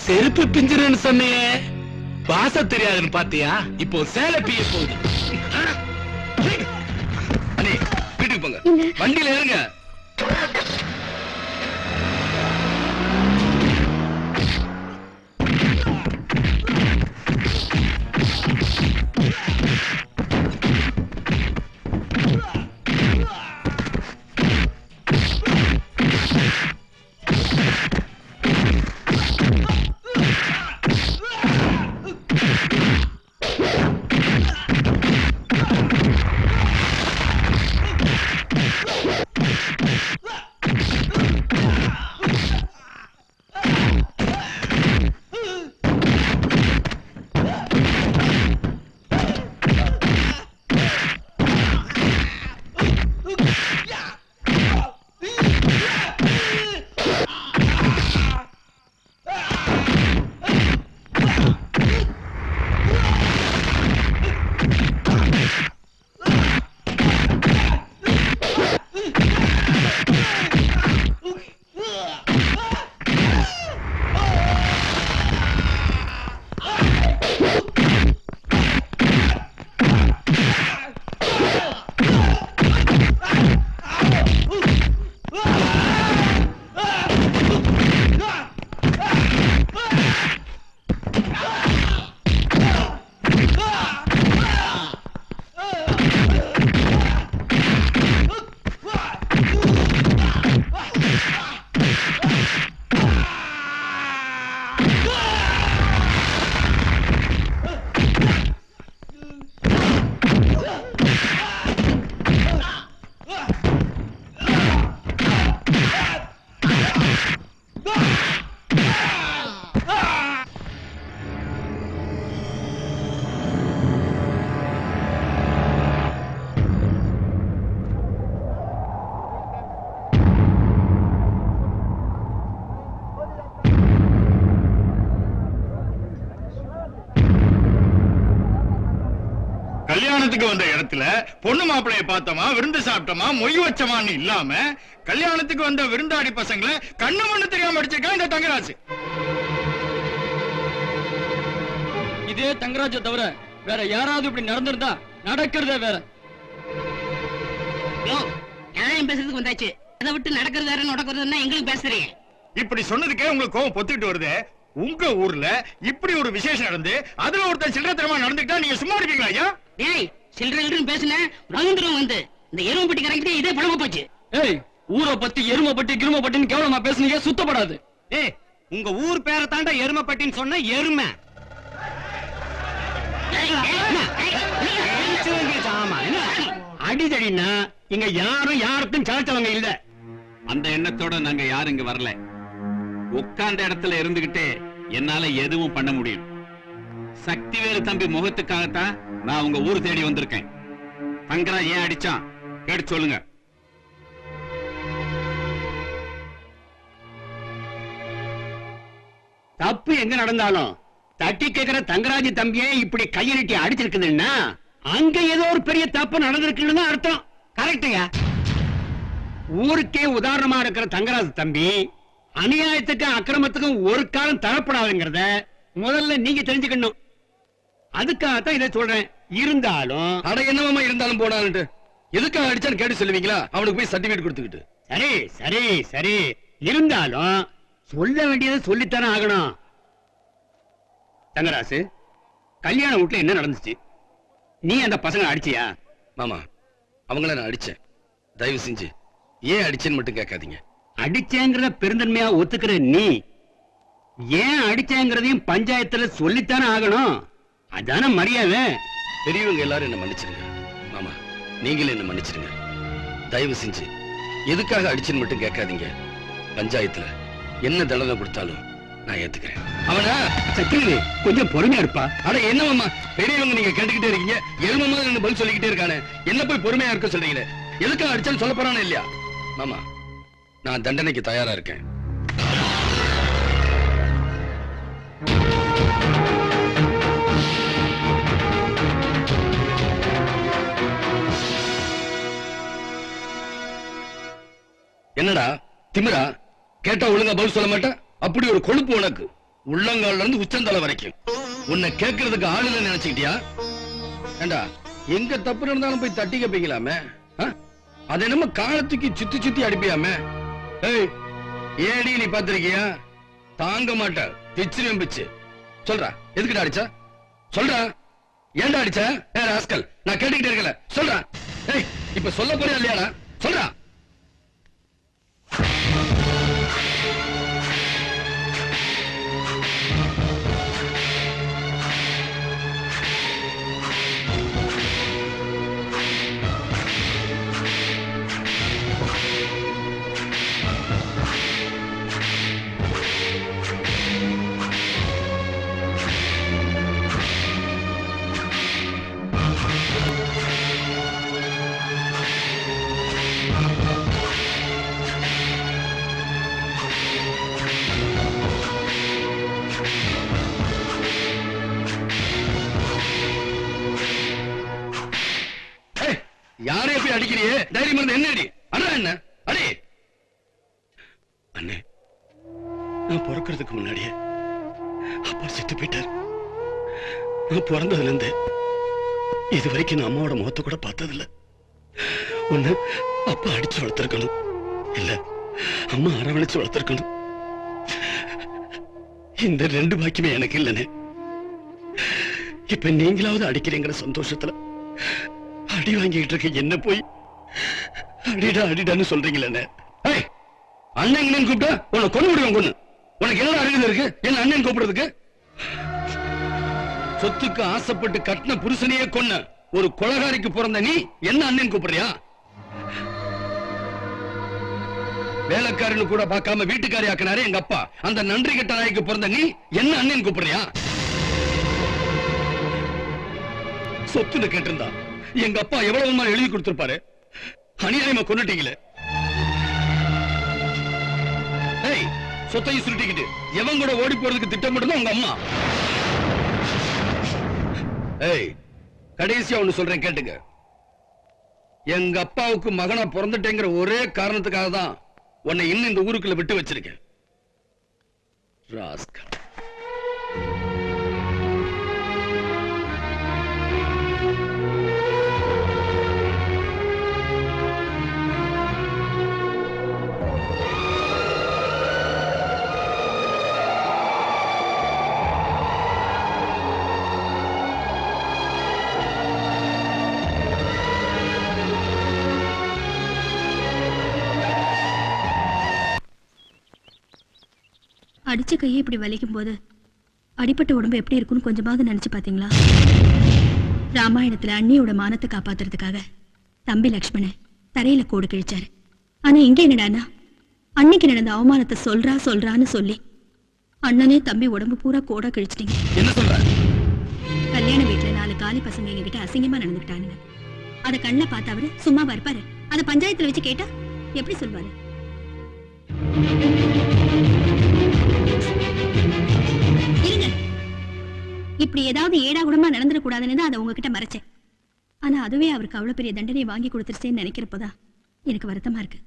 செருப்பு பிஞ்சிருன்னு சொன்னியே, பாச தெரியாதுன்னு பாத்தியா? இப்போ சேலை பிய போகுது. அண்ணே வீட்டுக்கு போங்க, வண்டியில ஏறுங்க. கல்யாணத்துக்கு வந்த இடத்துல பொண்ணு மாப்பிளைய பார்த்தோமா, விருந்து சாப்பிட்டோமா, மொய் வச்சமான்னு இல்லாம கல்யாணத்துக்கு வந்த விருந்தாடி பசங்களை கண்ணு மண்ணு தெரியாம அடிச்சிருக்கான் இந்த தங்கராஜ். இதே தங்கராஜ தவிர வேற யாராவது இப்படி நடந்திருந்தா நடக்கிறதே வேற. நியாயம் பேசுறதுக்கு வந்தாச்சு, அதை விட்டு நடக்கிறது வேற நடக்கிறதுன்னா எங்களுக்கு பேசுறீங்க. இப்படி சொன்னதுக்கே உங்களுக்கு கோவம் பொத்திட்டு வருது. உங்க ஊர்ல இப்படி ஒரு விசேஷம் நடந்து அதுல ஒருத்தன் சில்லறத்தனமா நடந்துக்கிட்டா நீங்க சும்மா இருப்பீங்களா ஐயா? ஏய் சில்லறை பேசுன ரவீந்திரம் வந்து இந்த எருமப்பட்டி கரெக்டே இதே பழமா போச்சு. ஏய் ஊரை பத்தி எருமப்பட்டி கிருமப்பட்டின்னு கேவலமா பேசுனீங்க, சுத்தப்படாது. ஏய் உங்க ஊர் பேரை தாண்டா எருமப்பட்டின்னு சொன்ன எருமை. அடிதடினா இங்க யாரும் யாருக்கும் சாச்சவங்க இல்ல. அந்த எண்ணத்தோட நாங்க யாரும் இங்க வரல. உட்கார்ந்த இடத்துல இருந்துகிட்டே என்னால எதுவும் பண்ண முடியும். சக்திவேலு தம்பி முகத்துக்காகத்தான் நான் உங்க ஊர் தேடி வந்திருக்கேன். தங்கராஜ் ஏன் அடிச்சான் கேட்டு சொல்லுங்க. தப்பு எங்க நடந்தாலும் தட்டி கேட்கிற தங்கராஜ் தம்பியே இப்படி கையெழுட்டி அடிச்சிருக்குதுன்னா அங்க ஏதோ ஒரு பெரிய தப்பு நடந்திருக்குன்னு அர்த்தம். கரெக்டுங்க. ஊருக்கே உதாரணமா இருக்கிற தங்கராஜ் தம்பி அநியாயத்துக்கும் அக்கிரமத்துக்கும் ஒரு காலம் தரப்படாதுங்கிறத முதல்ல நீங்க தெரிஞ்சுக்கணும். அதுக்காகத்தான் இதை சொல்றேன். இருந்தாலும் அட என்னமா இருந்தாலும் போனாலும் எதுக்காக அடிச்சான்னு கேட்டு சொல்லுவீங்களா? அவனுக்கு போய் சர்டிபிகேட் கொடுத்துக்கிட்டு. சரி சரி சரி, இருந்தாலும் சொல்ல வேண்டியதை சொல்லித்தானே ஆகணும். தங்கராசு, கல்யாண வீட்டுல என்ன நடந்துச்சு? நீ அந்த பசங்க அடிச்சியா? மாமா, அவங்கள நான் அடிச்சேன். தயவு செஞ்சு ஏன் அடிச்சேன்னு மட்டும் கேட்காதீங்க. அடிச்சேங்கிறத பெருந்தன்மையா ஒத்துக்கிற நீ ஏன் அடிச்சேங்கிறதையும் பஞ்சாயத்துல சொல்லித்தானே ஆகணும். அதான மரியாதை. பெரியவங்க எல்லாரும் என்ன மன்னிச்சிருங்க. மாமா, நீங்களும் என்ன மன்னிச்சிருங்க. தயவு செஞ்சு எதுக்காக அடிச்சுன்னு மட்டும் கேட்காதீங்க. பஞ்சாயத்துல என்ன தண்டனை கொடுத்தாலும் நான் ஏத்துக்கிறேன். அவனா சக்கரவர்த்தி கொஞ்சம் பொறுமையா இருப்பா. அட என்ன மாமா, பெரியவங்க நீங்க கேட்டுக்கிட்டே இருக்கீங்க, எரும மாதிரி என்ன பதில் சொல்லிக்கிட்டே இருக்கானே, என்ன போய் பொறுமையா இருக்க சொல்றீங்களே? எதுக்காக அடிச்சாலும் சொல்ல போறானே இல்லையா? மாமா, நான் தண்டனைக்கு தயாரா இருக்கேன். என்னடா திமிரா? கேட்டா ஒழுங்கா பதில் சொல்ல மாட்டேன். அப்படி ஒரு கொழுப்பு உனக்கு. உள்ளங்கால்ல இருந்து உச்சந்தலை வரைக்கும் உன்னை கேட்கறதுக்கு ஆளுல நினைச்சுக்கிட்டியா? ஏண்டா எங்க தப்பு இருந்தாலும் போய் தட்டி கேப்பீங்களாமே? அது என்னமோ காலத்துக்கு சுத்தி சுத்தி அடிப்பியாமே? ஏய், ஏடி நீ பாத்திருக்கியா? தாங்க மாட்ட, பிச்சிரும் பிச்சு. சொல்றா, எதுக்குடா அடிச்சா? சொல்றா, ஏன்டா அடிச்ச? ஏ ராஸ்கல், நான் கேட்டுக்கிட்டே இருக்கல, சொல்றா. ஏய், இப்ப சொல்ல போறியா இல்லையாடா? சொல்றா. யாரைய போய் அடிக்கிறியே? தைரியம் இருந்தா என்ன அடி? அண்ணா என்ன அடி? அண்ணே, நான் பிறக்கிறதுக்கு முன்னாடியே அப்பா செத்து போயிட்டார். நான் பிறந்ததுல இருந்து இது வரைக்கும் நான் அம்மாவோட முகத்தை கூட பார்த்ததில்ல. ஒண்ணு அப்பா அடிச்சு வளர்த்திருக்கணும், இல்ல அம்மா அரவணைச்சு வளர்த்திருக்கணும். இந்த ரெண்டு பாக்கியமே எனக்கு இல்லனே. இப்ப நீங்களாவது அடிக்கிறீங்கிற சந்தோஷத்துல அடி வாங்கிட்டு இருக்க என்ன போய் அடிடா அடிடான்னு சொல்றீங்களே. அண்ணன் கூப்பிட்டா உன்னை கொண்டு விடுவேன். கொண்டு உனக்கு என்ன அறிவு இருக்கு என்ன அண்ணன் கூப்பிடுறதுக்கு? சொத்துக்கு ஆசைப்பட்டு கட்டின புருஷனையே கொன்ன ஒரு கொலகாரிக்கு பிறந்த நீ என்ன அண்ணன் கூப்பிடுறியா? வேலைக்காரனு கூட பார்க்காம வீட்டுக்காரி ஆக்கினாரே எங்க அப்பா, அந்த நன்றி கெட்ட நாய்க்கு பிறந்த நீ என்ன அண்ணன் கூப்பிடுறியா? சொத்துன்னு கேட்டிருந்தா எங்க அப்பா எவ்வளவு எழுதி கொடுத்திருப்பாரு. அநியாயமா கொண்டுட்டீங்களே. சொத்தையும் சுருட்டிக்கிட்டு எவன் கூட ஓடி போறதுக்கு திட்டமிட்டு உங்க அம்மா. கடைசியா ஒண்ணு சொல்றேன் கேட்டுங்க. எங்க அப்பாவுக்கு மகனா பிறந்துட்டேங்கிற ஒரே காரணத்துக்காக தான் உன்னை இன்னும் இந்த ஊருக்குள்ள விட்டு வச்சிருக்கேன். ராஸ்கல். அடிச்ச கையை இப்படி வலிக்கும் போது அடிப்பட்ட உடம்பு எப்படி இருக்குன்னு கொஞ்சமாவது நினைச்சு பாத்தீங்களா? ராமாயணத்துல அண்ணியோட மானத்தை காப்பாத்துறதுக்காக தம்பி லக்ஷ்மணன் தரையில கோடு கிழிச்சாரு. ஆனா இங்க என்னடானா அன்னைக்கு நடந்த அவமானத்தை சொல்றான்னு சொல்லி அண்ணனே தம்பி உடம்பு பூரா கோடா கிழிச்சிட்டீங்க. என்ன சொல்ற? கல்யாண வீட்டுல 4 காலி பசங்க எங்க கிட்ட அசிங்கமா நடந்துக்கிட்டானுங்க. அத கண்ண பார்த்து அவரு சும்மா இருப்பாரு. அத பஞ்சாயத்துல வச்சு கேட்டா எப்படி சொல்வாரு? இருங்க, இப்படி ஏதாவது ஏடா கூடமா நடந்துட கூடாதுன்னு தான் அதை உங்ககிட்ட மறைச்சேன். ஆனா அதுவே அவருக்கு அவ்வளவு பெரிய தண்டனை வாங்கி கொடுத்துருச்சேன்னு நினைக்கிறப்பதான் எனக்கு வருத்தமா இருக்கு.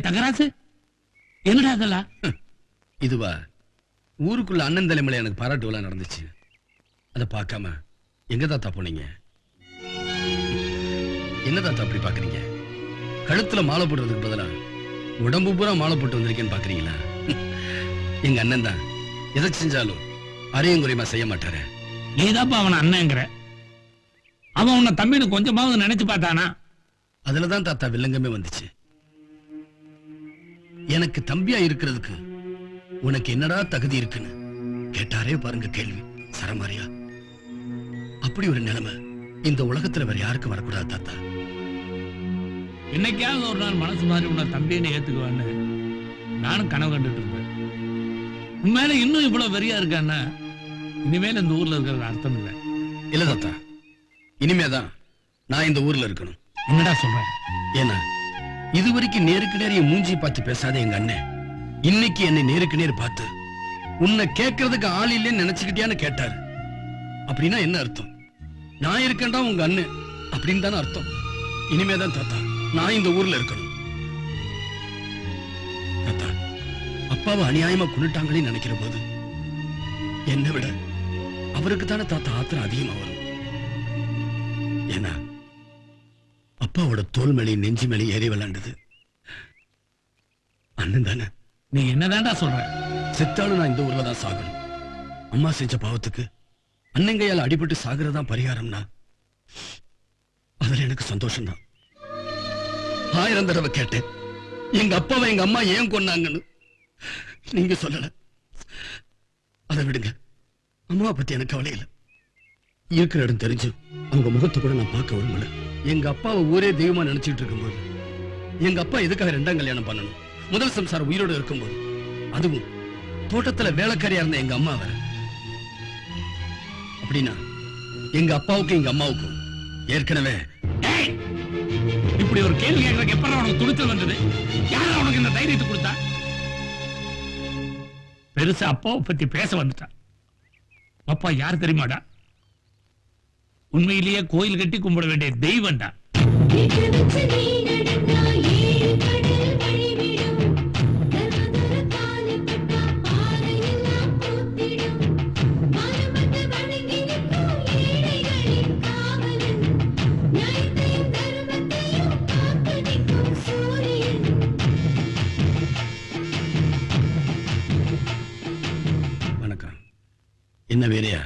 தங்கராசு, என்னடா அதெல்லாம்? இதுவா ஊருக்குள்ள அண்ணன் தலைமையில எனக்கு பாராட்டு விழா நடந்துச்சு. அதை பார்க்காம எங்க தாத்தா போனீங்க? என்ன தாத்தா அப்படி பாக்குறீங்க? கழுத்துல மாலை போடுறதுக்கு பதிலா உடம்பு பூரா மாலை போட்டு வந்திருக்கேன்னு பாக்குறீங்களா? எங்க அண்ணன் தான் எதை செஞ்சாலும் அரையும் குறையுமா செய்ய மாட்டாரு. நீதாப்பா அவன் அண்ணங்கிற, அவன் உன்னை தம்பின்னு கொஞ்சமாவது நினைச்சு பார்த்தானா? அதுலதான் தாத்தா வில்லங்கமே வந்துச்சு. எனக்கு தம்பியா இருக்கிறதுக்கு உனக்கு என்னடா தகுதி இருக்குன்னு கேட்டாரே பாருங்க கேள்வி. சரமாரியா அப்படி ஒரு நிலைமை இந்த உலகத்துல வேற யாருக்கும் வரக்கூடாது தாத்தா. என்னைக்காவது ஒரு நாள் மனசு மாதிரி உன்னை தம்பின்னு ஏத்துக்குவான்னு நானும் கனவு கண்டுட்டு இருந்தேன். உண்மையில இன்னும் இவ்வளவு வெறியா இருக்கான்னா இனிமேல் இந்த ஊர்ல இருக்கிறது அர்த்தம் இல்லை. இல்ல தாத்தா, இனிமேதான் நான் இந்த ஊர்ல இருக்கணும். என்னடா சொல்றேன்? ஏன்னா இதுவரைக்கும் நேருக்கு நேர மூஞ்சி பார்த்து பேசாத எங்க அண்ணன் இன்னைக்கு என்னை நேருக்கு நேர் பார்த்து உன்னை கேட்கறதுக்கு ஆள் இல்லைன்னு நினைச்சுக்கிட்டியான்னு கேட்டாரு. அப்படின்னா என்ன அர்த்தம்? நான் இருக்கேன்டா உங்க அண்ணன் அப்படின்னு தானே அர்த்தம். இனிமேதான் தாத்தா நான் இந்த ஊர்ல இருக்கணும். தாத்தா, அப்பாவை அநியாயமா கொன்னுட்டாங்களே நினைக்கிற போது என்னை விட அவருக்கு தானே தாத்தா ஆத்திரம் அதிகமா வரும். ஏன்னா அப்பாவோட தோல் மேலே நெஞ்சு மேலே ஏறி விளையாண்டது அண்ணன் தானே. நீ என்னதான்டா சொல்ற? செத்தாலும் நான் இந்த ஊர்ல தான் சாகணும். அம்மா செஞ்ச பாவத்துக்கு அண்ணங்கையால் அடிபட்டு சாகிறதான் பரிகாரம்னா அதுல எனக்கு சந்தோஷம் தான். 1000 தடவை கேட்டேன் எங்க அப்பாவை எங்க அம்மா ஏன் கொன்னாங்கன்னு. நீங்க சொல்லல. அதை விடுங்க. அம்மாவை பத்தி எனக்கு கவலை இல்லை. இருக்கிற இடம் தெரிஞ்சு அவங்க முகத்தை கூட நான் பார்க்க விரும்பல. எங்க அப்பாவை ஊரே தெய்வமா நினைச்சிட்டு இருக்கும்போது எங்க அப்பா எதுக்காக 2ஆம் கல்யாணம் பண்ணணும்? முதல் சம்சாரம் உயிரோடு இருக்கும்போது, அதுவும் தோட்டத்துல வேலைக்காரியா இருந்த எங்க அம்மா வேற. அப்படின்னா எங்க அப்பாவுக்கும் எங்க அம்மாவுக்கும் ஏற்கனவே இப்படி ஒரு கேள்வி கேட்கறதுக்கு எப்பறம் உனக்கு துணிச்சல் வந்தது? யாரா உனக்கு இந்த தைரியத்தை கொடுத்தா? பெருசா அப்பாவை பத்தி பேச வந்துட்டா. அப்பா யார் தெரியுமாடா? உண்மையிலேயே கோயில் கட்டி கும்பிட வேண்டிய தெய்வம்டா. வணக்கம். என்ன வேலையா?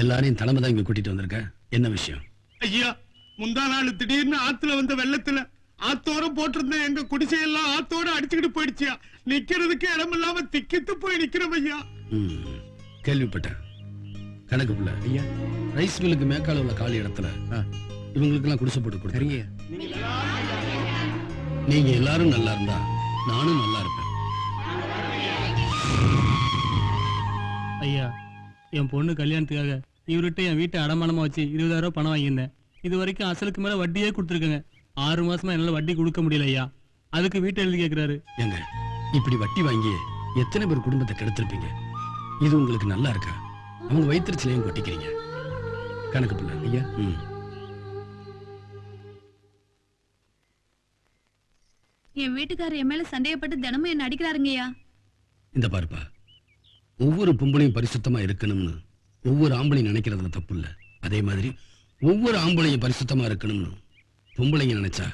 எல்லாரையும் தலைமை தான் இங்க கூட்டிட்டு வந்திருக்க. என்ன விஷயம்? ஐயா, முந்தா நாள் திடீர்னு ஆத்துல வந்த வெள்ளத்துல ஆத்தோரம் போட்டிருந்த எங்க குடிசையெல்லாம் ஆத்தோட அடிச்சுக்கிட்டு போயிடுச்சியா. நிக்கிறதுக்கு இடம் இல்லாம திக்கித்து போய் நிக்கிறோம் ஐயா. கேள்விப்பட்டேன். கணக்கு பிள்ளை ஐயா, ரைஸ் மில்லுக்கு மேற்கால உள்ள காலி இடத்துல இவங்களுக்கு எல்லாம் குடிசை போட்டு கொடுத்துருங்க. நீங்க எல்லாரும் நல்லா இருந்தா நானும் நல்லா இருப்பேன். ஐயா, என் பொண்ணு கல்யாணத்துக்காக இவர்கிட்ட என் வீட்டை அடமானமா வச்சு 20,000 ரூபாய் பணம் வாங்கியிருந்தேன். இது வரைக்கும் அசலுக்கு மேல வட்டியே கொடுத்துருக்கேங்க. 6 மாசமா என்னால வட்டி கொடுக்க முடியல ஐயா. அதுக்கு வீட்டை எழுதி கேட்கிறாரு. ஏங்க, இப்படி வட்டி வாங்கி எத்தனை பேர் குடும்பத்தை கெடுத்திருப்பீங்க? இது உங்களுக்கு நல்லா இருக்கா? அவங்க வயிற்றுச்சிலையும் கொட்டிக்கிறீங்க. கணக்கு பிள்ளை ஐயா. என் வீட்டுக்காரர் என் மேல சந்தேகப்பட்டு தினமும் என்ன அடிக்கிறாருங்கய்யா. இந்த பாருப்பா, ஒவ்வொரு பொம்பளையும் பரிசுத்தமா இருக்கணும்னு ஒவ்வொரு ஆம்பளையும் நினைக்கிறதுல தப்பு இல்ல. அதே மாதிரி ஒவ்வொரு ஆம்பளையும் பரிசுத்தமா இருக்கணும்னு பொம்பளைங்க நினைச்சா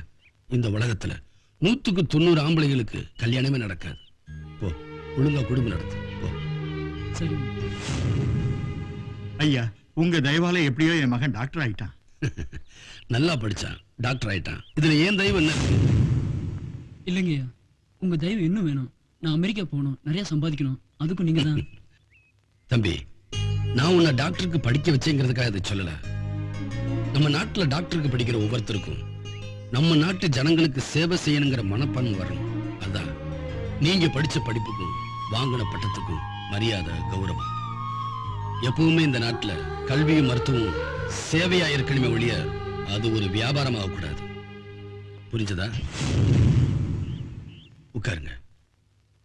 இந்த உலகத்துல 100க்கு 90 ஆம்பளைகளுக்கு கல்யாணமே நடக்காது. போ, ஒழுங்கா குடும்பம் நடத்து. போ. சரி ஐயா, உங்க தயவால எப்படியோ என் மகன் டாக்டர் ஆயிட்டான். நல்லா படிச்சான், டாக்டர் ஆயிட்டான். இதுல ஏன் தெய்வம் என்ன இருக்கு? இல்லைங்கய்யா, உங்க தயவு இன்னும் வேணும். நான் அமெரிக்கா போகணும், நிறைய சம்பாதிக்கணும். அதுக்கும் நீங்க தான். தம்பி, நான் உன்னை டாக்டருக்கு படிக்க வச்சேங்கிறதுக்காக இதை சொல்லல. நம்ம நாட்டுல டாக்டருக்கு படிக்கிற ஒவ்வொருத்தருக்கும் நம்ம நாட்டு ஜனங்களுக்கு சேவை செய்யணுங்கிற மனப்பான்மை வரணும். அதான் நீங்க படிச்ச படிப்புக்கும் வாங்கின பட்டத்துக்கும் மரியாதை, கௌரவம். எப்பவுமே இந்த நாட்டுல கல்வியும் மருத்துவம் சேவையா இருக்கணுமே ஒழிய அது ஒரு வியாபாரமாக கூடாது. புரிஞ்சதா? உட்காருங்க.